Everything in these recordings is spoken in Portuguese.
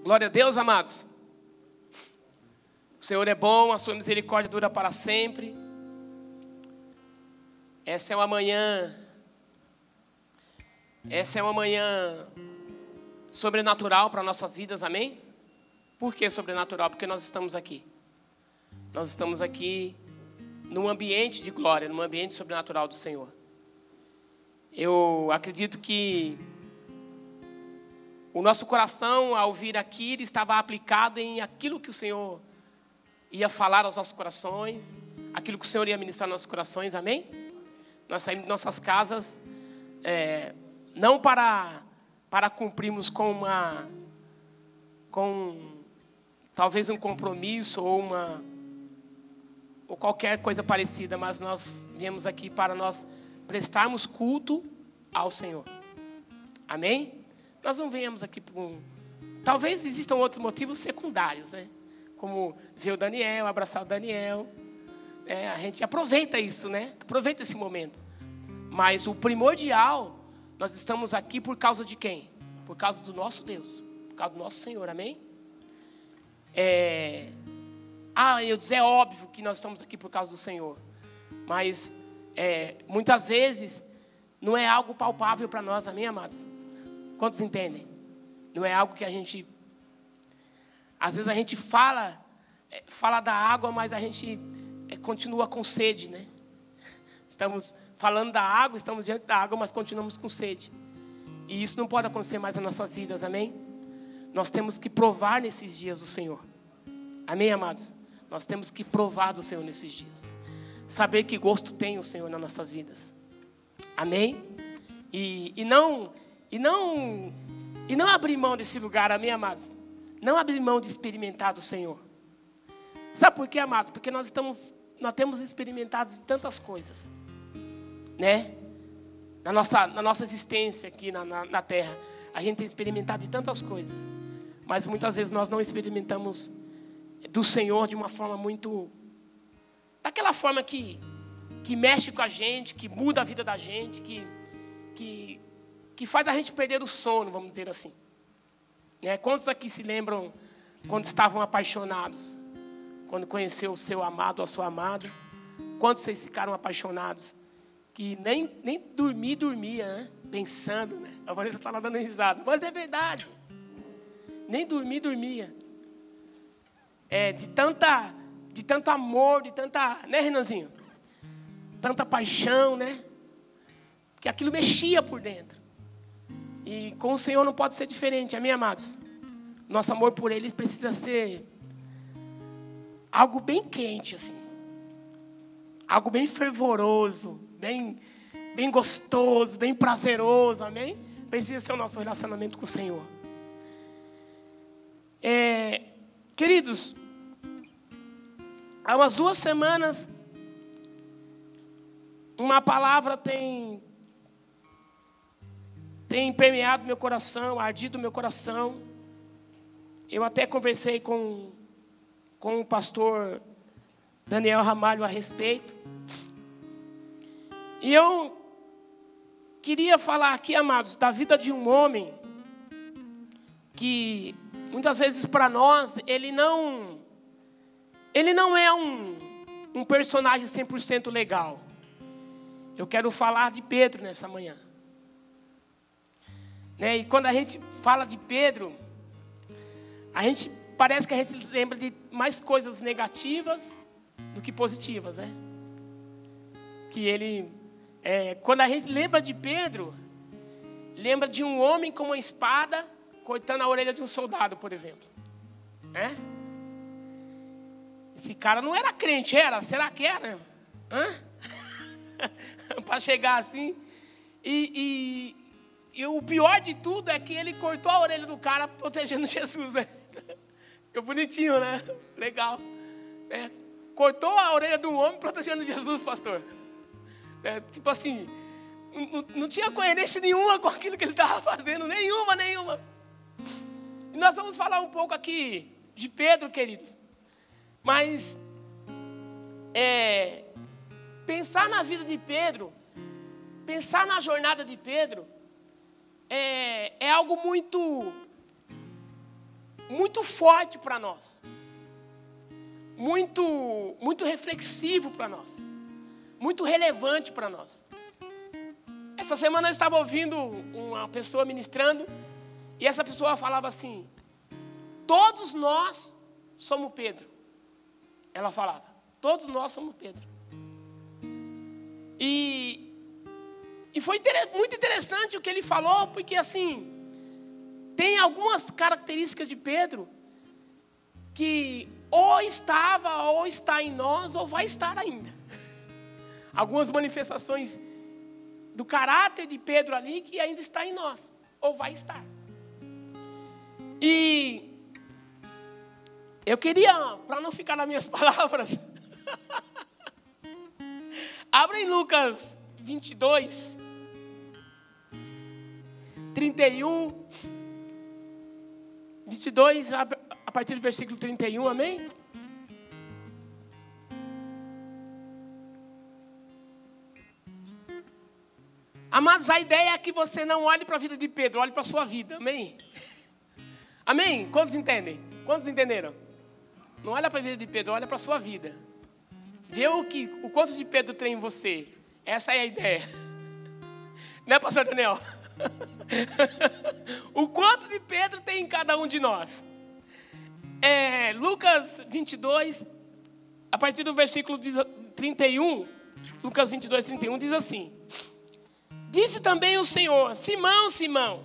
Glória a Deus, amados. O Senhor é bom, a sua misericórdia dura para sempre. Essa é uma manhã sobrenatural para nossas vidas, amém? Por que sobrenatural? Porque nós estamos aqui. Nós estamos aqui num ambiente de glória, num ambiente sobrenatural do Senhor. Eu acredito que o nosso coração, ao vir aqui, ele estava aplicado em aquilo que o Senhor ia falar aos nossos corações, aquilo que o Senhor ia ministrar aos nossos corações, amém? Nós saímos de nossas casas, não para cumprirmos com talvez um compromisso ou qualquer coisa parecida, mas nós viemos aqui para nós prestarmos culto ao Senhor, amém? Nós não viemos aqui por talvez existam outros motivos secundários, né? Como ver o Daniel, abraçar o Daniel. A gente aproveita isso, né? Aproveita esse momento. Mas o primordial, nós estamos aqui por causa de quem? Por causa do nosso Deus. Por causa do nosso Senhor, amém? É óbvio que nós estamos aqui por causa do Senhor. Mas muitas vezes não é algo palpável para nós, amém, amados? Quantos entendem? Não é algo que a gente... Às vezes a gente fala da água, mas a gente continua com sede, né? Estamos falando da água, estamos diante da água, mas continuamos com sede. E isso não pode acontecer mais nas nossas vidas, amém? Nós temos que provar nesses dias do Senhor. Amém, amados? Nós temos que provar do Senhor nesses dias. Saber que gosto tem o Senhor nas nossas vidas. Amém? E não abrir mão desse lugar, amém, amados? Não abrir mão de experimentar do Senhor. Sabe por quê, amados? Porque nós temos experimentado tantas coisas, né? Na nossa existência aqui na terra, a gente tem experimentado de tantas coisas, mas muitas vezes nós não experimentamos do Senhor de uma forma muito... daquela forma que mexe com a gente, que muda a vida da gente, que faz a gente perder o sono, vamos dizer assim. Quantos aqui se lembram quando estavam apaixonados? Quando conheceu o seu amado ou a sua amada? Quantos vocês ficaram apaixonados? Que nem dormia, né? Pensando, né? A Vanessa está lá dando risada. Mas é verdade. Nem dormia. De tanto amor, de tanta... Né, Renanzinho? Tanta paixão, né? Que aquilo mexia por dentro. E com o Senhor não pode ser diferente, amém, amados? Nosso amor por Ele precisa ser algo bem quente, assim. Algo bem fervoroso, bem gostoso, bem prazeroso, amém? Precisa ser o nosso relacionamento com o Senhor. Queridos, há umas 2 semanas, uma palavra tem permeado meu coração, ardido meu coração. Eu até conversei com o pastor Daniel Ramalho a respeito. E eu queria falar aqui, amados, da vida de um homem que muitas vezes para nós ele não é um personagem 100% legal. Eu quero falar de Pedro nessa manhã. E quando a gente fala de Pedro, parece que a gente lembra de mais coisas negativas do que positivas, né? Que ele, quando a gente lembra de Pedro, lembra de um homem com uma espada cortando a orelha de um soldado, por exemplo, né? Esse cara não era crente, era? Será que era? Para chegar assim e o pior de tudo é que ele cortou a orelha do cara protegendo Jesus, né? Que bonitinho, né? Legal. Cortou a orelha do homem protegendo Jesus, pastor. Tipo assim, não tinha coerência nenhuma com aquilo que ele estava fazendo. Nenhuma. E nós vamos falar um pouco aqui de Pedro, queridos. Mas, pensar na vida de Pedro, pensar na jornada de Pedro, é algo muito muito forte para nós. Muito reflexivo para nós. Muito relevante para nós. Essa semana eu estava ouvindo uma pessoa ministrando, e essa pessoa falava assim: todos nós somos Pedro. Ela falava, todos nós somos Pedro. E foi muito interessante o que ele falou, porque assim, tem algumas características de Pedro que ou estava, ou está em nós, ou vai estar ainda. Algumas manifestações do caráter de Pedro ali que ainda está em nós, ou vai estar. E eu queria, para não ficar nas minhas palavras, abra em Lucas 22, 31, 22, a partir do versículo 31, amém? Amados, a ideia é que você não olhe para a vida de Pedro, olhe para a sua vida, amém? Amém? Quantos entendem? Quantos entenderam? Não olha para a vida de Pedro, olha para a sua vida. Vê o quanto de Pedro tem em você. Essa é a ideia. Né, pastor Daniel? O quanto de Pedro tem em cada um de nós. Lucas 22, a partir do versículo 31, Lucas 22, 31, diz assim: disse também o Senhor: Simão, Simão,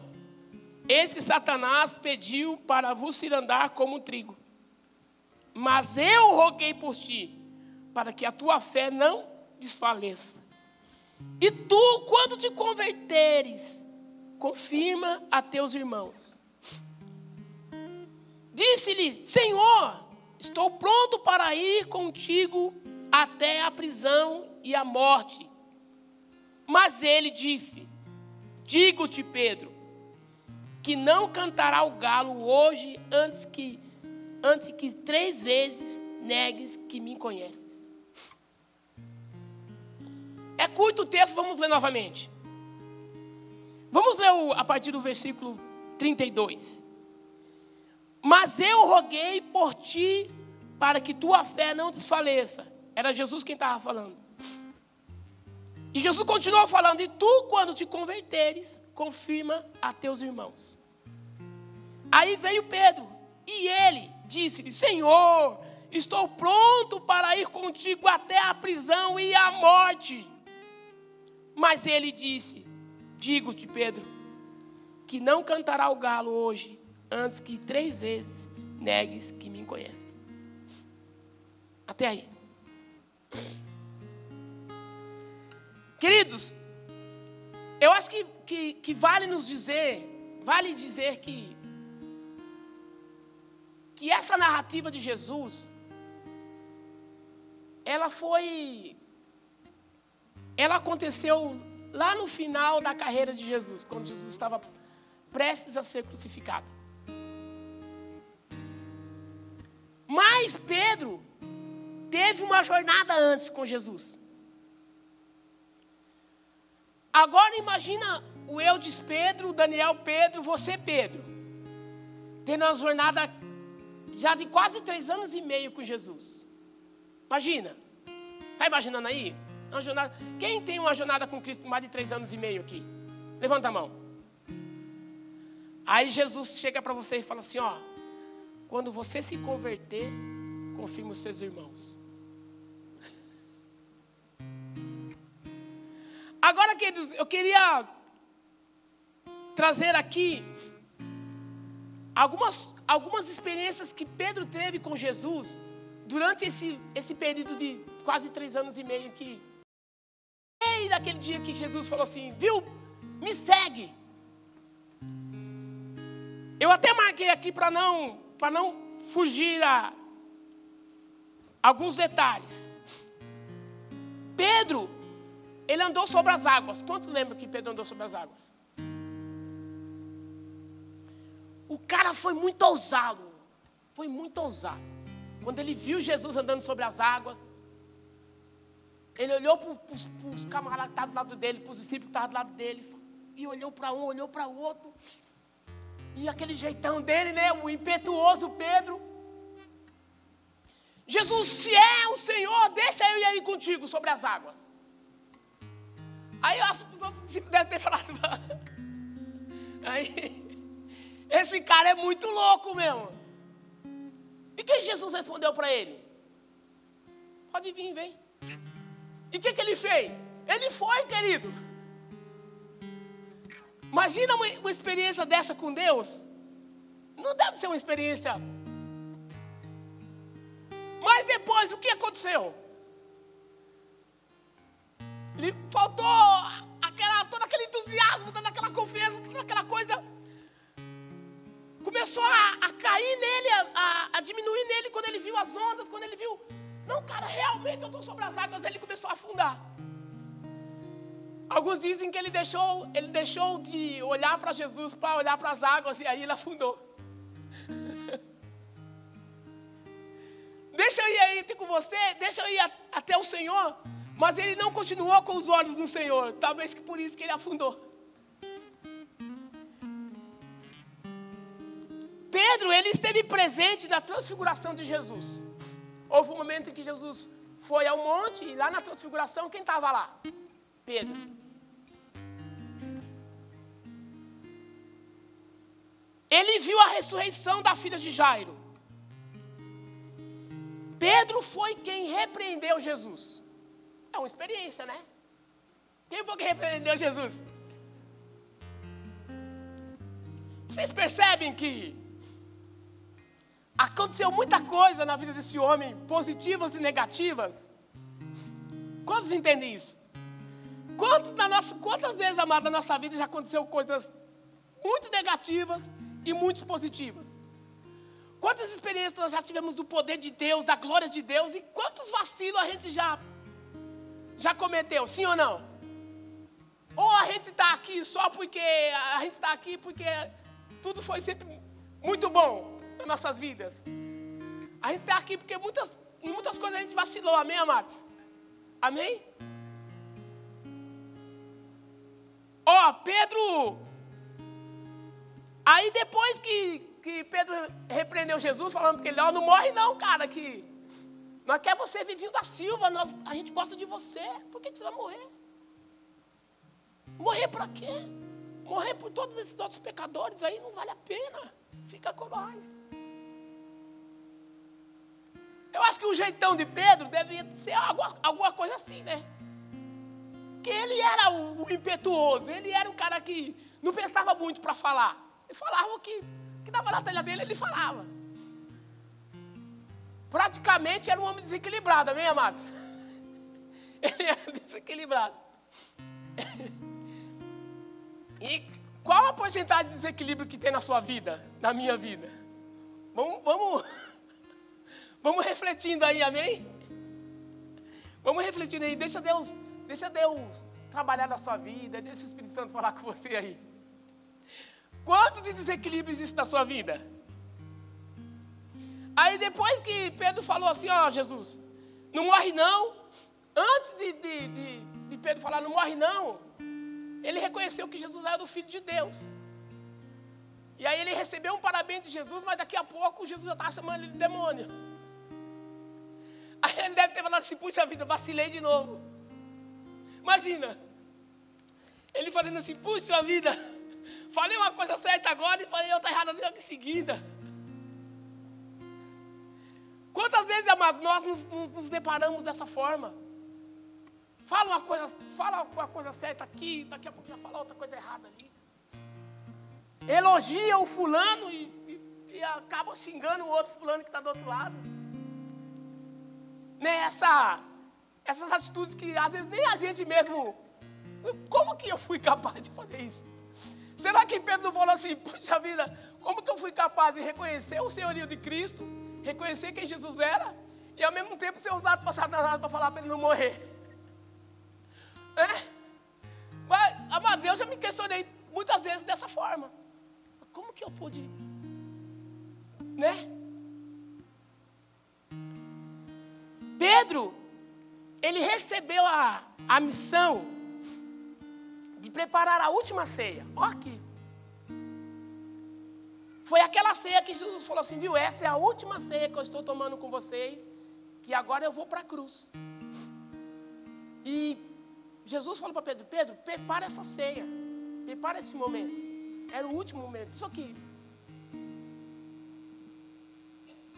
eis que Satanás pediu para vos cirandar como trigo. Mas eu roguei por ti, para que a tua fé não desfaleça. E tu, quando te converteres, confirma a teus irmãos. Disse-lhe: Senhor, estou pronto para ir contigo até a prisão e a morte. Mas ele disse: digo-te, Pedro, que não cantará o galo hoje antes que 3 vezes negues que me conheces. É curto o texto, vamos ler novamente. Vamos ler a partir do versículo 32. Mas eu roguei por ti para que tua fé não desfaleça. Era Jesus quem estava falando. E Jesus continuou falando: e tu, quando te converteres, confirma a teus irmãos. Aí veio Pedro, e ele disse-lhe: Senhor, estou pronto para ir contigo até a prisão e a morte. Mas ele disse: digo-te, Pedro, que não cantará o galo hoje, antes que 3 vezes negues que me conheces. Até aí. Queridos, eu acho que vale dizer que essa narrativa de Jesus, ela aconteceu lá no final da carreira de Jesus, quando Jesus estava prestes a ser crucificado. Mas Pedro teve uma jornada antes com Jesus. Agora imagina o Eudes Pedro, o Daniel Pedro, você Pedro, tendo uma jornada já de quase 3 anos e meio com Jesus. Imagina. Está imaginando aí? Uma jornada. Quem tem uma jornada com Cristo por mais de 3 anos e meio aqui? Levanta a mão. Aí Jesus chega para você e fala assim: ó, quando você se converter, confirma os seus irmãos. Agora, queridos, eu queria trazer aqui algumas experiências que Pedro teve com Jesus durante esse período de quase 3 anos e meio que... E daquele dia que Jesus falou assim: viu, me segue. Eu até marquei aqui para não fugir a alguns detalhes. Pedro, ele andou sobre as águas. Quantos lembram que Pedro andou sobre as águas? O cara foi muito ousado. Foi muito ousado. Quando ele viu Jesus andando sobre as águas, ele olhou para os camaradas que estavam do lado dele, para os discípulos que estavam do lado dele, e olhou para um, olhou para o outro. E aquele jeitão dele, né? O impetuoso Pedro. Jesus, se é o Senhor, deixa eu ir aí contigo sobre as águas. Aí eu acho que você deve ter falado. Aí, esse cara é muito louco mesmo. E que Jesus respondeu para ele? Pode vir, vem. E o que ele fez? Ele foi, querido. Imagina uma experiência dessa com Deus. Não deve ser uma experiência. Mas depois, o que aconteceu? Lhe faltou todo aquele entusiasmo, toda aquela confiança, toda aquela coisa. Começou a cair nele, a diminuir nele quando ele viu as ondas, quando ele viu... Não, cara, realmente eu estou sobre as águas. Ele começou a afundar. Alguns dizem que ele deixou de olhar para Jesus, para olhar para as águas, e aí ele afundou. Deixa eu ir aí com você, deixa eu ir até o Senhor. Mas ele não continuou com os olhos no Senhor. Talvez que por isso que ele afundou. Pedro, ele esteve presente na transfiguração de Jesus. Houve um momento em que Jesus foi ao monte e lá na transfiguração, quem estava lá? Pedro. Ele viu a ressurreição da filha de Jairo. Pedro foi quem repreendeu Jesus. É uma experiência, né? Quem foi que repreendeu Jesus? Vocês percebem que aconteceu muita coisa na vida desse homem, positivas e negativas? Quantos entendem isso? Quantas vezes, amado, na nossa vida já aconteceu coisas muito negativas e muito positivas? Quantas experiências nós já tivemos do poder de Deus, da glória de Deus, e quantos vacilos a gente já cometeu, sim ou não? Ou a gente está aqui só porque a gente está aqui porque tudo foi sempre muito bom nas nossas vidas. A gente está aqui porque em muitas coisas a gente vacilou, amém, amados? Amém? Pedro, aí depois que Pedro repreendeu Jesus, falando que ele, não morre não, cara, que nós quer você vivinho da Silva, a gente gosta de você, por que você vai morrer? Morrer para quê? Morrer por todos esses outros pecadores aí não vale a pena, fica com nós. Eu acho que o jeitão de Pedro devia ser alguma coisa assim, né? Porque ele era o impetuoso, ele era o cara que não pensava muito para falar. Ele falava o que dava na telha dele, ele falava. Praticamente era um homem desequilibrado, amém, amados? Ele era desequilibrado. E qual a porcentagem de desequilíbrio que tem na sua vida, na minha vida? Vamos refletindo aí, amém? Vamos refletindo aí, deixa Deus trabalhar na sua vida, deixa o Espírito Santo falar com você aí. Quanto de desequilíbrio existe na sua vida? Aí depois que Pedro falou assim, Jesus, não morre não. Antes de Pedro falar, não morre não, ele reconheceu que Jesus era o Filho de Deus. E aí ele recebeu um parabéns de Jesus, mas daqui a pouco Jesus já estava chamando ele de demônio. Aí ele deve ter falado assim, puxa vida, vacilei de novo. Imagina, ele falando assim, puxa vida, falei uma coisa certa agora e falei outra errada logo em seguida. Quantas vezes, amados, nós nos deparamos dessa forma? Fala uma coisa certa aqui, daqui a pouco já fala outra coisa errada ali. Elogia o fulano e acaba xingando o outro fulano que está do outro lado. Né? Essas atitudes que às vezes nem a gente mesmo... Como que eu fui capaz de fazer isso? Será que Pedro não falou assim, puxa vida, como que eu fui capaz de reconhecer o senhorio de Cristo, reconhecer quem Jesus era, e ao mesmo tempo ser usado para Satanás para falar para ele não morrer? Mas, amado, eu já me questionei muitas vezes dessa forma. Como que eu pude? Né? Pedro, ele recebeu a missão de preparar a última ceia. Olha aqui. Foi aquela ceia que Jesus falou assim, viu, essa é a última ceia que eu estou tomando com vocês, que agora eu vou para a cruz. E Jesus falou para Pedro, Pedro, prepara essa ceia, prepara esse momento. Era o último momento.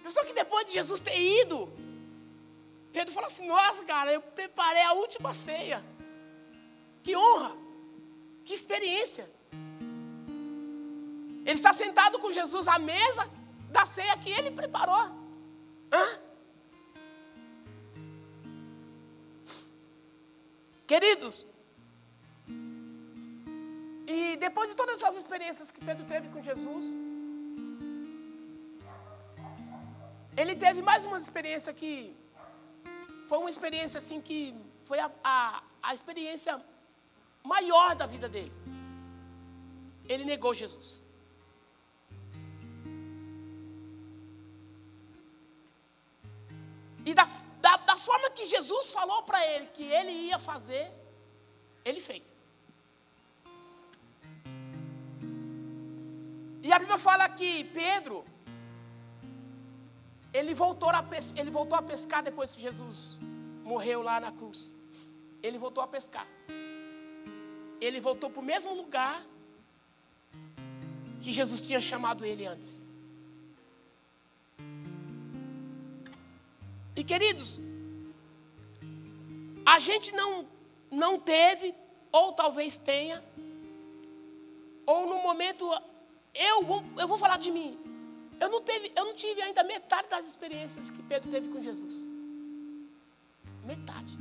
Pessoal que depois de Jesus ter ido, Pedro falou assim, nossa, cara, eu preparei a última ceia. Que honra, que experiência. Ele está sentado com Jesus à mesa da ceia que ele preparou. Queridos, e depois de todas essas experiências que Pedro teve com Jesus, ele teve mais uma experiência que foi uma experiência assim que foi a experiência maior da vida dele. Ele negou Jesus. E da forma que Jesus falou para ele que ele ia fazer, ele fez. E a Bíblia fala que Pedro, ele voltou a pescar depois que Jesus morreu lá na cruz. Ele voltou a pescar. Ele voltou para o mesmo lugar que Jesus tinha chamado ele antes. E queridos, a gente não teve, ou talvez tenha, ou no momento, eu vou falar de mim, eu não tive ainda metade das experiências que Pedro teve com Jesus. Metade.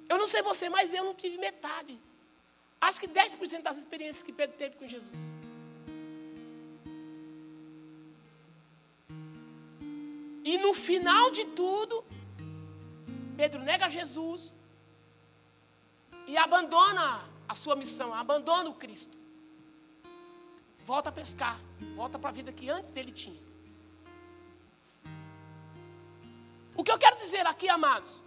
Eu não sei você, mas eu não tive metade. Acho que 10% das experiências que Pedro teve com Jesus. E no final de tudo, Pedro nega Jesus e abandona a sua missão, abandona o Cristo. Volta a pescar, volta para a vida que antes ele tinha. O que eu quero dizer aqui, amados,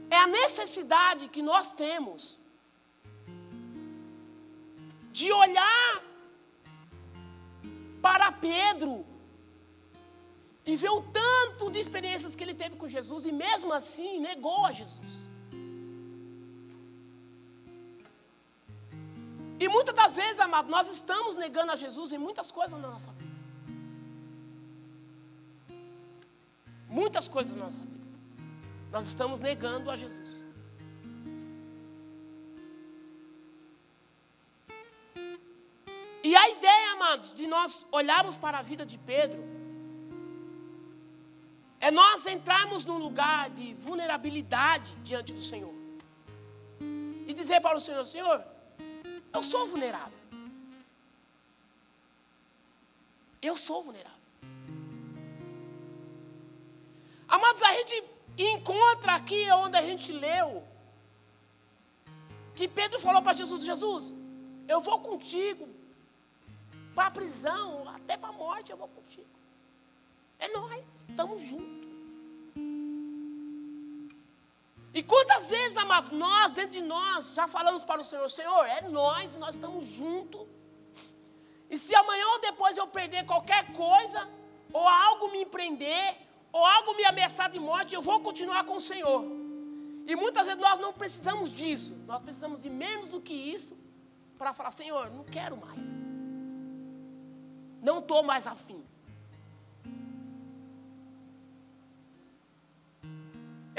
é a necessidade que nós temos de olhar para Pedro e ver o tanto de experiências que ele teve com Jesus e mesmo assim negou a Jesus. E muitas das vezes, amado, nós estamos negando a Jesus em muitas coisas na nossa vida. Muitas coisas na nossa vida. Nós estamos negando a Jesus. E a ideia, amados, de nós olharmos para a vida de Pedro, é nós entrarmos num lugar de vulnerabilidade diante do Senhor. E dizer para o Senhor, Senhor, eu sou vulnerável. Eu sou vulnerável. Amados, a gente encontra aqui onde a gente leu, que Pedro falou para Jesus, Jesus, eu vou contigo para a prisão, até para a morte eu vou contigo. É nós, estamos juntos. E quantas vezes, amado, nós, dentro de nós, já falamos para o Senhor, Senhor, é nós, nós estamos juntos. E se amanhã ou depois eu perder qualquer coisa, ou algo me empreender, ou algo me ameaçar de morte, eu vou continuar com o Senhor. E muitas vezes nós não precisamos disso, nós precisamos de menos do que isso, para falar, Senhor, não quero mais. Não estou mais afim.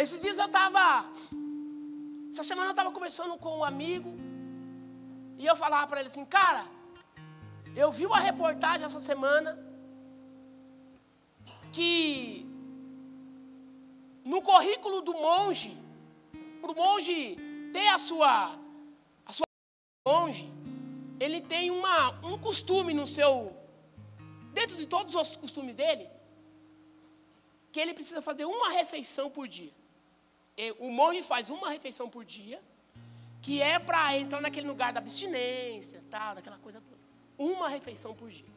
Esses dias essa semana eu estava conversando com um amigo, e eu falava para ele assim, cara, eu vi uma reportagem essa semana, que no currículo do monge, para o monge ter a sua monge, ele tem um costume dentro de todos os costumes dele, que ele precisa fazer uma refeição por dia. O monge faz uma refeição por dia, que é para entrar naquele lugar da abstinência, tal, daquela coisa toda. Uma refeição por dia.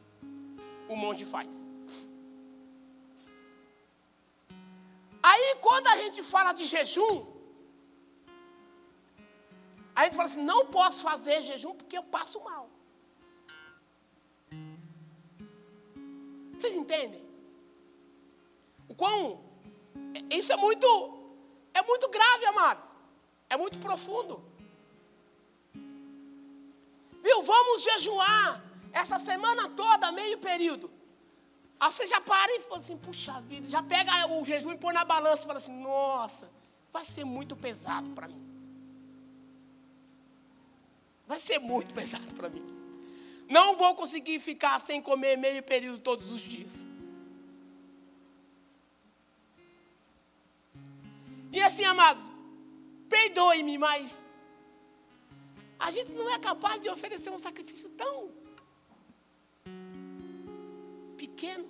O monge faz. Aí, quando a gente fala de jejum, a gente fala assim, não posso fazer jejum porque eu passo mal. Vocês entendem? O quão... Isso é muito grave, amados. É muito profundo. Viu? Vamos jejuar essa semana toda, meio período. Aí você já para e fala assim, puxa vida, já pega o jejum e põe na balança e fala assim, nossa, vai ser muito pesado para mim. Vai ser muito pesado para mim. Não vou conseguir ficar sem comer meio período todos os dias. E assim, amados, perdoe-me, mas a gente não é capaz de oferecer um sacrifício tão pequeno.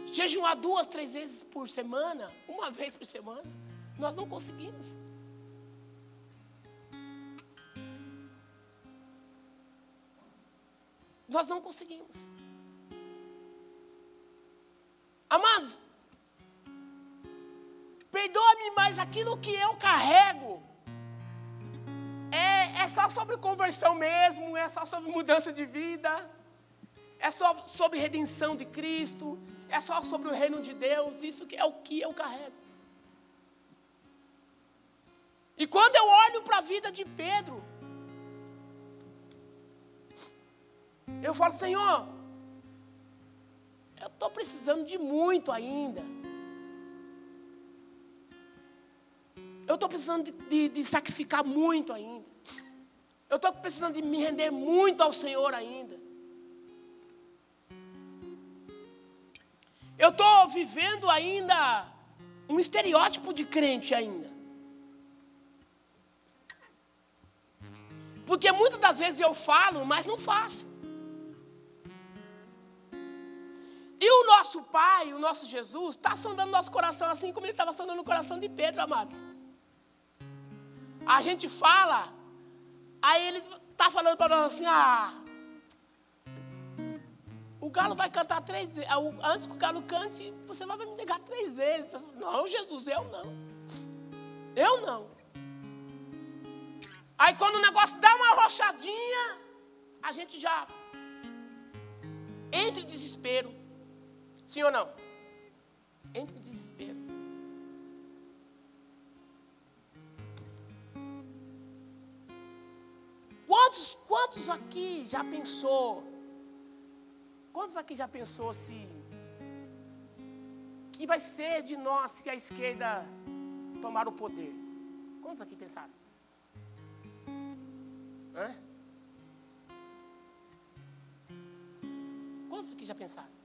Jejuar 2, 3 vezes por semana, uma vez por semana, nós não conseguimos. Nós não conseguimos. Amados, perdoa-me, mas aquilo que eu carrego é só sobre conversão mesmo, é só sobre mudança de vida, é só sobre redenção de Cristo, é só sobre o reino de Deus, isso é o que eu carrego. E quando eu olho para a vida de Pedro, eu falo, Senhor, eu estou precisando de muito ainda. Eu estou precisando de sacrificar muito ainda. Eu estou precisando de me render muito ao Senhor ainda. Eu estou vivendo ainda um estereótipo de crente ainda. Porque muitas das vezes eu falo, mas não faço. E o nosso Pai, o nosso Jesus, está sondando nosso coração assim como Ele estava sondando o coração de Pedro, amados. A gente fala, aí Ele está falando para nós assim, o galo vai cantar 3 vezes, antes que o galo cante, você vai me negar 3 vezes. Não, Jesus, eu não. Eu não. Aí quando o negócio dá uma arrochadinha, a gente já entra em desespero. Sim ou não? Entra em desespero. Quantos aqui já pensou? Quantos aqui já pensou se que vai ser de nós se a esquerda tomar o poder? Quantos aqui pensaram? Hã? Quantos aqui já pensaram?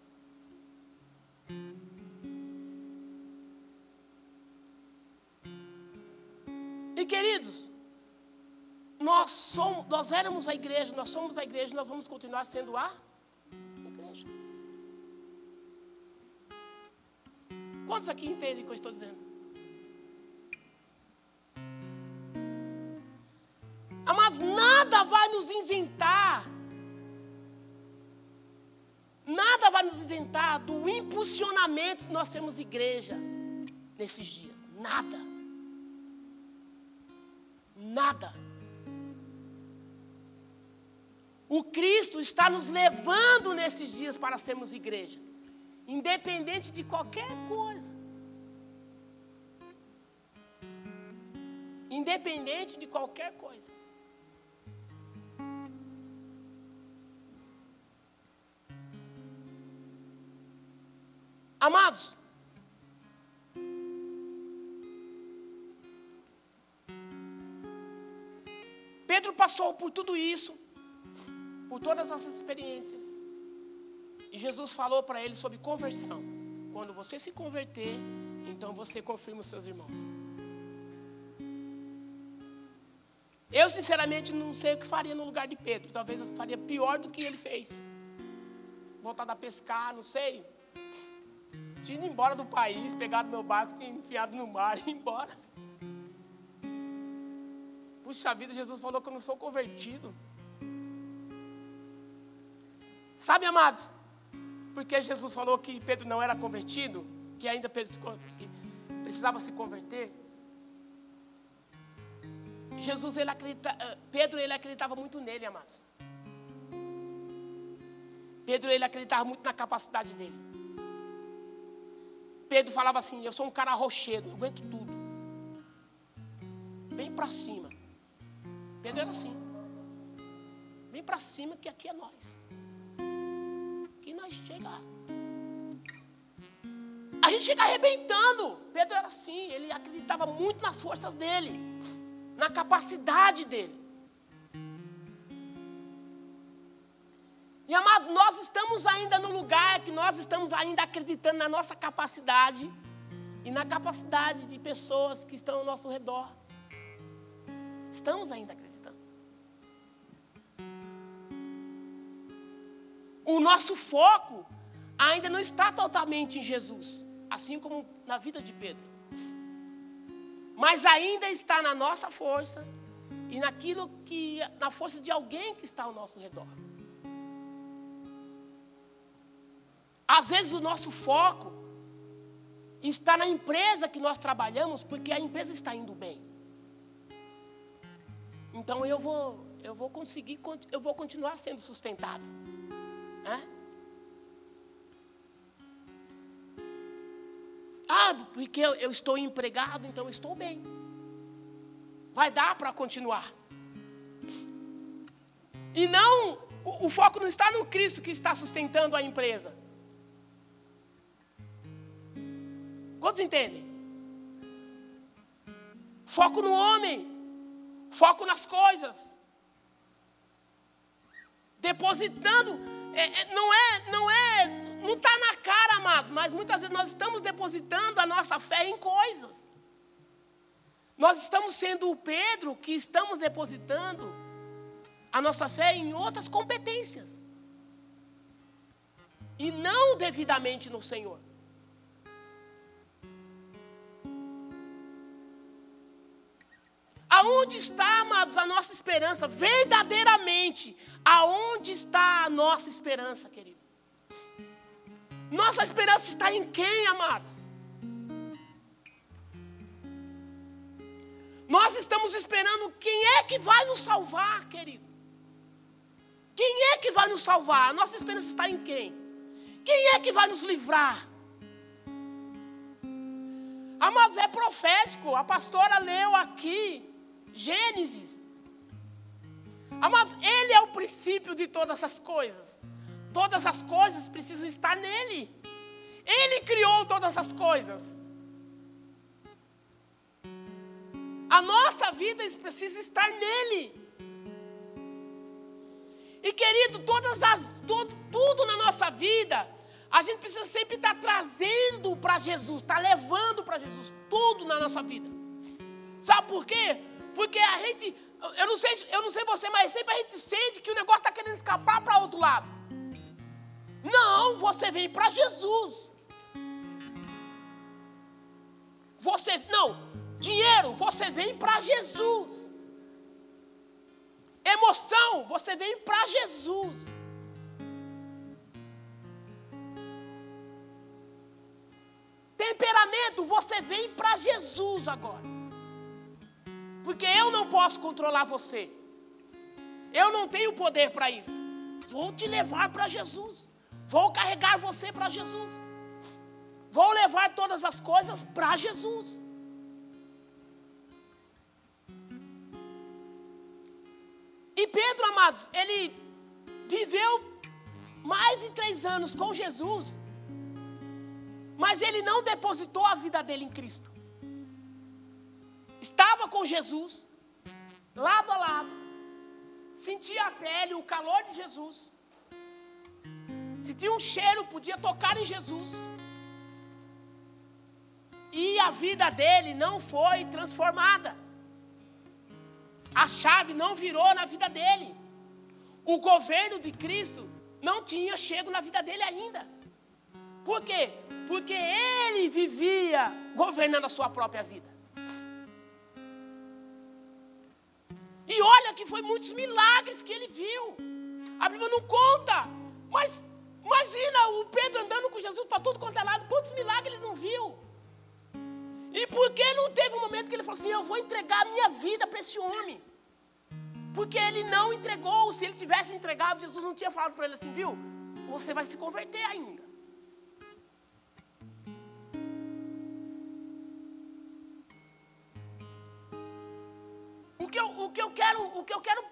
E queridos, nós éramos a igreja, nós somos a igreja, nós vamos continuar sendo a igreja. Quantos aqui entendem o que eu estou dizendo? Mas nada vai nos isentar. Nada vai nos isentar do impulsionamento que nós temos igreja nesses dias. Nada. Nada. O Cristo está nos levando nesses dias para sermos igreja. Independente de qualquer coisa. Independente de qualquer coisa. Amados, Pedro passou por tudo isso, por todas essas experiências. E Jesus falou para ele sobre conversão. Quando você se converter, então você confirma os seus irmãos. Eu, sinceramente, não sei o que faria no lugar de Pedro. Talvez eu faria pior do que ele fez. Voltado a pescar, não sei. Tinha ido embora do país, pegado meu barco, tinha enfiado no mar e ir embora. Puxa vida, Jesus falou que eu não sou convertido. Sabe, amados, porque Jesus falou que Pedro não era convertido, que ainda precisava se converter. Pedro ele acreditava muito nele, amados. Pedro, ele acreditava muito na capacidade dele. Pedro falava assim, eu sou um cara rochedo, eu aguento tudo. Vem para cima. Pedro era assim. Vem para cima que aqui é nós. Que nós chega. A gente chega arrebentando. Pedro era assim, ele acreditava muito nas forças dele, na capacidade dele. E amados, nós estamos ainda no lugar que nós estamos ainda acreditando na nossa capacidade e na capacidade de pessoas que estão ao nosso redor. Estamos ainda acreditando. O nosso foco ainda não está totalmente em Jesus, assim como na vida de Pedro. Mas ainda está na nossa força e na força de alguém que está ao nosso redor. Às vezes o nosso foco está na empresa que nós trabalhamos, porque a empresa está indo bem. Então eu vou continuar sendo sustentado. Porque eu estou empregado, então eu estou bem. Vai dar para continuar. E não, o foco não está no Cristo que está sustentando a empresa. Quantos entendem? Foco no homem. Foco nas coisas. Depositando. Não está na cara, amados, mas muitas vezes nós estamos depositando a nossa fé em coisas. Nós estamos sendo o Pedro que estamos depositando a nossa fé em outras competências. E não devidamente no Senhor. Aonde está, amados, a nossa esperança? Verdadeiramente, aonde está a nossa esperança, querido? Nossa esperança está em quem, amados? Nós estamos esperando quem é que vai nos salvar, querido? Quem é que vai nos salvar? A nossa esperança está em quem? Quem é que vai nos livrar? Amados, é profético. A pastora leu aqui Gênesis. Amados, ele é o princípio de todas as coisas. Todas as coisas precisam estar nele. Ele criou todas as coisas. A nossa vida precisa estar nele. E querido, tudo na nossa vida, a gente precisa sempre estar trazendo para Jesus, estar levando para Jesus tudo na nossa vida. Sabe por quê? Porque a gente, eu não sei você, mas sempre a gente sente que o negócio está querendo escapar para outro lado. Não, você vem para Jesus. Dinheiro, você vem para Jesus. Emoção, você vem para Jesus. Temperamento, você vem para Jesus agora. Porque eu não posso controlar você. Eu não tenho poder para isso. Vou te levar para Jesus. Vou carregar você para Jesus. Vou levar todas as coisas para Jesus. E Pedro, amados, ele viveu mais de 3 anos com Jesus, mas ele não depositou a vida dele em Cristo. Estava com Jesus, lado a lado, sentia a pele, o calor de Jesus, sentia um cheiro, podia tocar em Jesus. E a vida dele não foi transformada. A chave não virou na vida dele. O governo de Cristo não tinha chego na vida dele ainda. Por quê? Porque ele vivia governando a sua própria vida. E olha que foi muitos milagres que ele viu. A Bíblia não conta. Mas imagina o Pedro andando com Jesus para tudo quanto é lado. Quantos milagres ele não viu? E por que não teve um momento que ele falou assim, eu vou entregar a minha vida para esse homem? Porque ele não entregou. Se ele tivesse entregado, Jesus não tinha falado para ele assim, viu? você vai se converter ainda. O que eu quero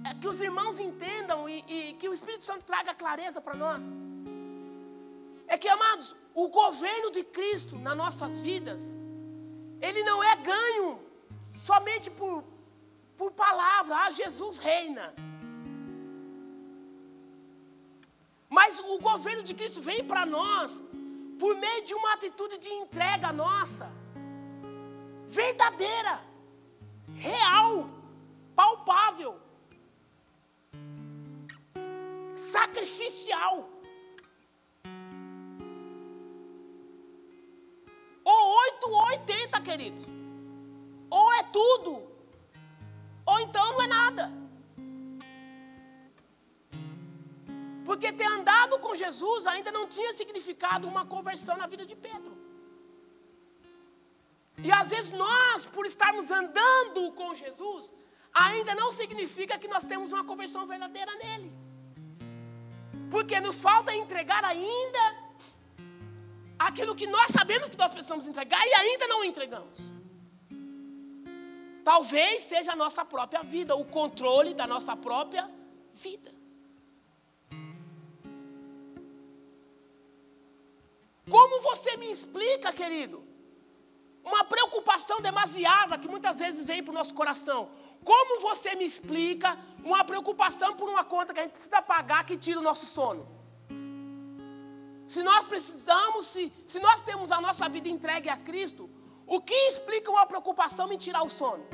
é que os irmãos entendam e que o Espírito Santo traga clareza para nós. É que, amados, o governo de Cristo nas nossas vidas, ele não é ganho somente por palavra, Jesus reina. Mas o governo de Cristo vem para nós por meio de uma atitude de entrega nossa, verdadeira, real, palpável, sacrificial. Ou 8 ou 80, querido. Ou é tudo, ou então não é nada. Porque ter andado com Jesus ainda não tinha significado uma conversão na vida de Pedro. E às vezes nós, por estarmos andando com Jesus, ainda não significa que nós temos uma conversão verdadeira nele. Porque nos falta entregar ainda aquilo que nós sabemos que nós precisamos entregar e ainda não entregamos. Talvez seja a nossa própria vida, o controle da nossa própria vida. Como você me explica, querido, uma preocupação demasiada que muitas vezes vem para o nosso coração? Como você me explica uma preocupação por uma conta que a gente precisa pagar que tira o nosso sono? Se nós precisamos, se nós temos a nossa vida entregue a Cristo, o que explica uma preocupação em tirar o sono?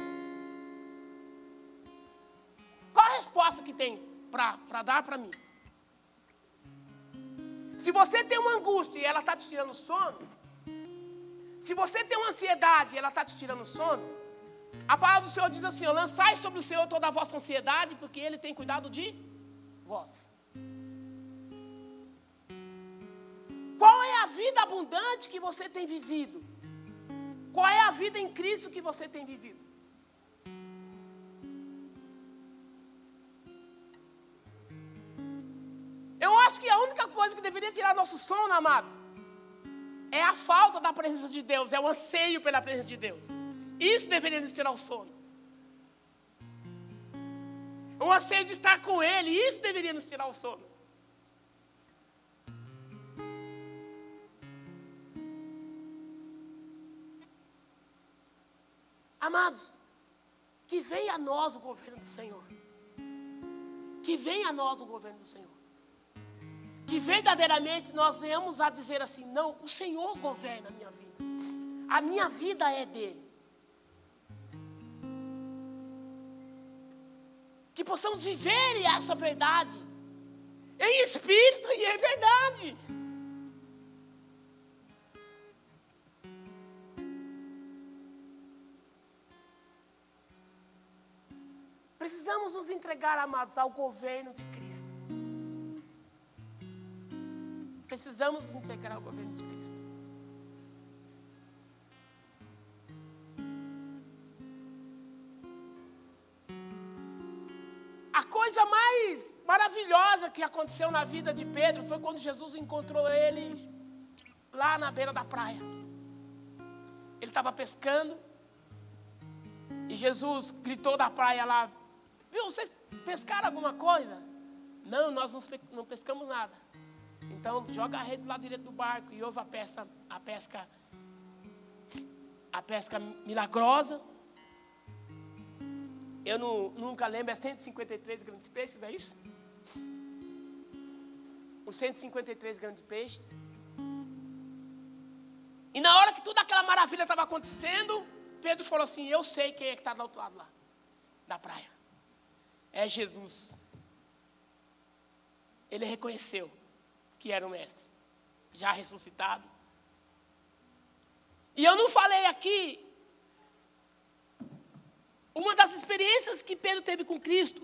Qual a resposta que tem para dar para mim? Se você tem uma angústia e ela está te tirando o sono, se você tem uma ansiedade e ela está te tirando o sono, a palavra do Senhor diz assim: lançai sobre o Senhor toda a vossa ansiedade, porque Ele tem cuidado de vós. Qual é a vida abundante que você tem vivido? Qual é a vida em Cristo que você tem vivido? Eu acho que a única coisa que deveria tirar nosso sono, amados, é a falta da presença de Deus, é o anseio pela presença de Deus. Isso deveria nos tirar o sono. O anseio de estar com Ele, isso deveria nos tirar o sono. Amados, que venha a nós o governo do Senhor. Que venha a nós o governo do Senhor. Que verdadeiramente nós venhamos a dizer assim: não, o Senhor governa a minha vida. A minha vida é dele. Que possamos viver essa verdade em espírito e em verdade. Precisamos nos entregar, amados, ao governo de Cristo. Precisamos nos entregar ao governo de Cristo. A coisa mais maravilhosa que aconteceu na vida de Pedro foi quando Jesus encontrou ele lá na beira da praia. Ele estava pescando e Jesus gritou da praia lá: viu, vocês pescaram alguma coisa? Não, nós não pescamos nada. Então joga a rede do lado direito do barco e houve a pesca milagrosa. Eu nunca lembro, é 153 grandes peixes, não é isso? Os 153 grandes peixes. E na hora que toda aquela maravilha estava acontecendo, Pedro falou assim: eu sei quem é que está do outro lado lá, da praia. É Jesus. Ele reconheceu que era o mestre, já ressuscitado. E eu não falei aqui, uma das experiências que Pedro teve com Cristo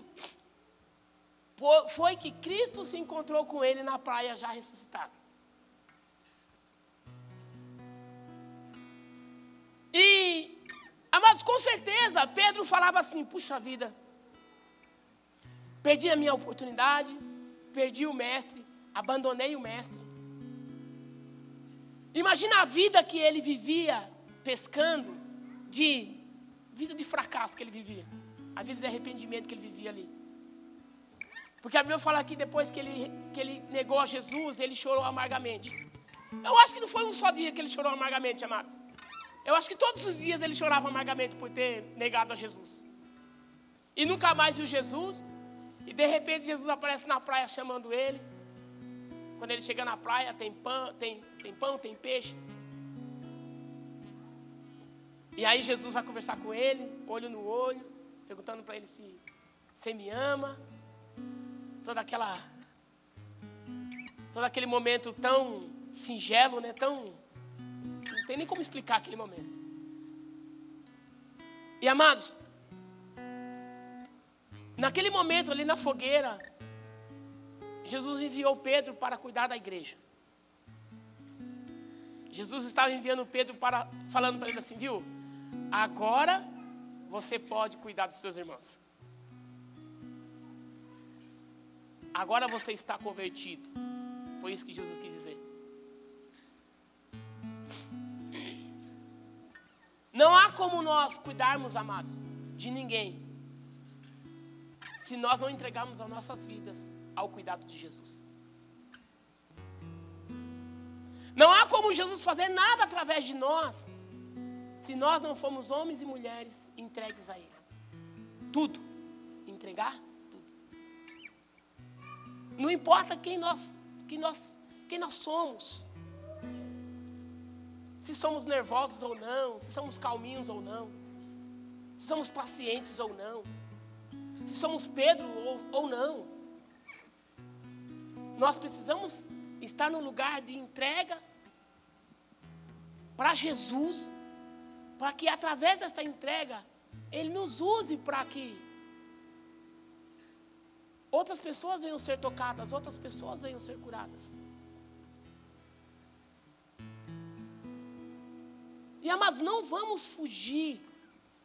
foi que Cristo se encontrou com ele na praia já ressuscitado. E, amados, com certeza, Pedro falava assim: puxa vida, perdi a minha oportunidade, perdi o mestre, Abandonei o mestre. Imagina a vida que ele vivia pescando, vida de fracasso que ele vivia. A vida de arrependimento que ele vivia ali. Porque a Bíblia fala que depois que ele negou a Jesus, ele chorou amargamente. Eu acho que não foi um só dia que ele chorou amargamente, amados. Eu acho que todos os dias ele chorava amargamente por ter negado a Jesus. E nunca mais viu Jesus. E de repente Jesus aparece na praia chamando ele. Quando ele chega na praia, tem pão, tem peixe. E aí Jesus vai conversar com ele, olho no olho, perguntando para ele se você me ama. Todo aquele momento tão singelo, né? Não tem nem como explicar aquele momento. E amados, naquele momento ali na fogueira, Jesus enviou Pedro para cuidar da igreja. Jesus estava enviando Pedro falando para ele assim, viu? Agora você pode cuidar dos seus irmãos. Agora você está convertido. Foi isso que Jesus quis dizer. Não há como nós cuidarmos, amados, de ninguém, se nós não entregarmos as nossas vidas ao cuidado de Jesus. Não há como Jesus fazer nada através de nós, se nós não formos homens e mulheres entregues a Ele. Tudo. Entregar tudo. Não importa quem nós somos. Se somos nervosos ou não, se somos calminhos ou não, se somos pacientes ou não, se somos Pedro ou não. Nós precisamos estar no lugar de entrega para Jesus, para que através dessa entrega, Ele nos use para que outras pessoas venham ser tocadas, outras pessoas venham ser curadas. E amados, não vamos fugir,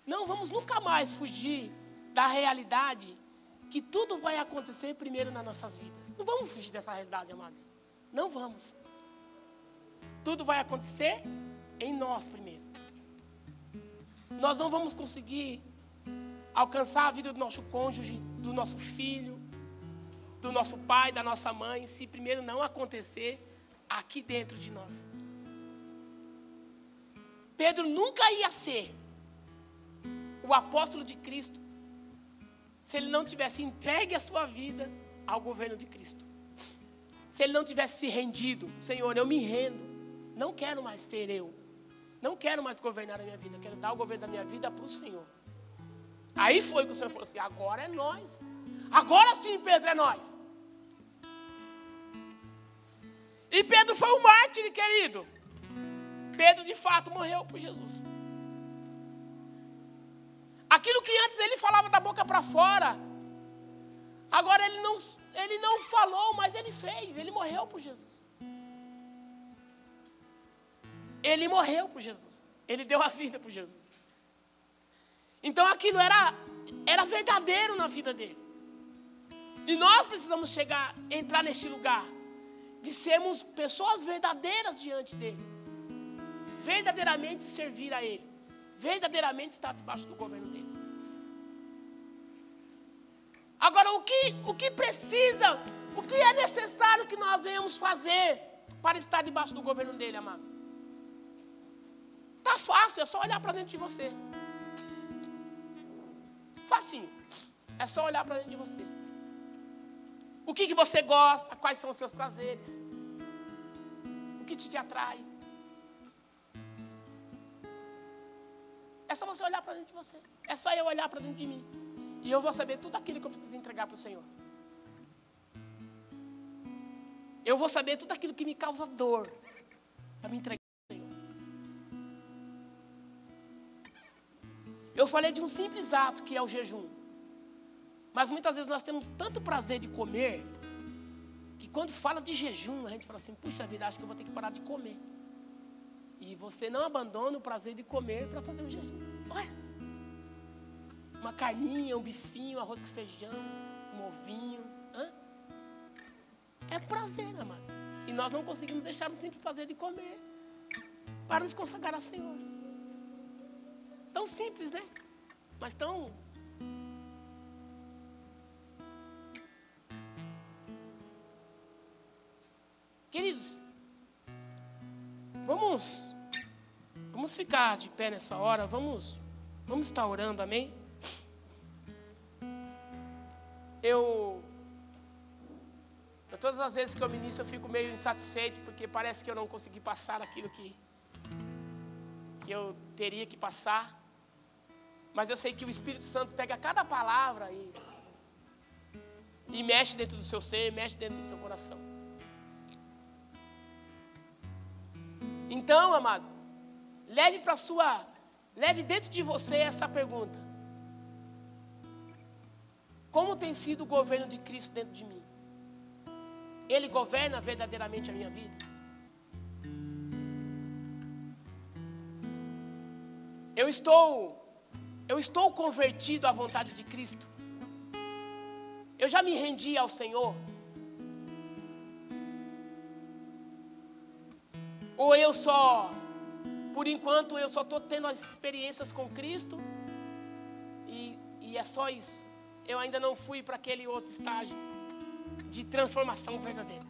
não vamos nunca mais fugir da realidade que tudo vai acontecer primeiro nas nossas vidas. Não vamos fugir dessa realidade, amados. Não vamos. Tudo vai acontecer em nós primeiro. Nós não vamos conseguir alcançar a vida do nosso cônjuge, do nosso filho, do nosso pai, da nossa mãe, se primeiro não acontecer aqui dentro de nós. Pedro nunca ia ser o apóstolo de Cristo se ele não tivesse entregue a sua vida ao governo de Cristo. Se ele não tivesse se rendido, Senhor, eu me rendo, não quero mais ser eu, não quero mais governar a minha vida, quero dar o governo da minha vida para o Senhor. Aí foi que o Senhor falou assim, agora é nós, agora sim, Pedro, é nós. E Pedro foi um mártir, querido. Pedro de fato morreu por Jesus. Aquilo que antes ele falava da boca para fora, agora ele não falou, mas ele fez. Ele morreu por Jesus. Ele morreu por Jesus. Ele deu a vida por Jesus. Então aquilo era verdadeiro na vida dele. E nós precisamos entrar nesse lugar de sermos pessoas verdadeiras diante dele. Verdadeiramente servir a Ele. Verdadeiramente estar debaixo do governo dele. Agora, o que precisa, o que é necessário que nós venhamos fazer para estar debaixo do governo dele, amado? Tá fácil, é só olhar para dentro de você. Facinho. É só olhar para dentro de você. O que você gosta, quais são os seus prazeres. O que te atrai. É só você olhar para dentro de você. É só eu olhar para dentro de mim. E eu vou saber tudo aquilo que eu preciso entregar para o Senhor. Eu vou saber tudo aquilo que me causa dor para me entregar para o Senhor. Eu falei de um simples ato que é o jejum. Mas muitas vezes nós temos tanto prazer de comer que quando fala de jejum, a gente fala assim, puxa vida, acho que eu vou ter que parar de comer. E você não abandona o prazer de comer para fazer o jejum. Olha, uma carninha, um bifinho, arroz com feijão, um ovinho. É prazer. prazer, amados. E nós não conseguimos deixar o simples prazer de comer para nos consagrar ao Senhor. Tão simples, né? Mas tão... Queridos, vamos ficar de pé nessa hora, vamos estar orando, amém? Todas as vezes que eu ministro eu fico meio insatisfeito, porque parece que eu não consegui passar aquilo que eu teria que passar. Mas eu sei que o Espírito Santo pega cada palavra e mexe dentro do seu ser, mexe dentro do seu coração. Então, amados, leve dentro de você essa pergunta: como tem sido o governo de Cristo dentro de mim? Ele governa verdadeiramente a minha vida? Eu estou convertido à vontade de Cristo? Eu já me rendi ao Senhor? Ou por enquanto, eu só estou tendo as experiências com Cristo e é só isso? Eu ainda não fui para aquele outro estágio de transformação verdadeira.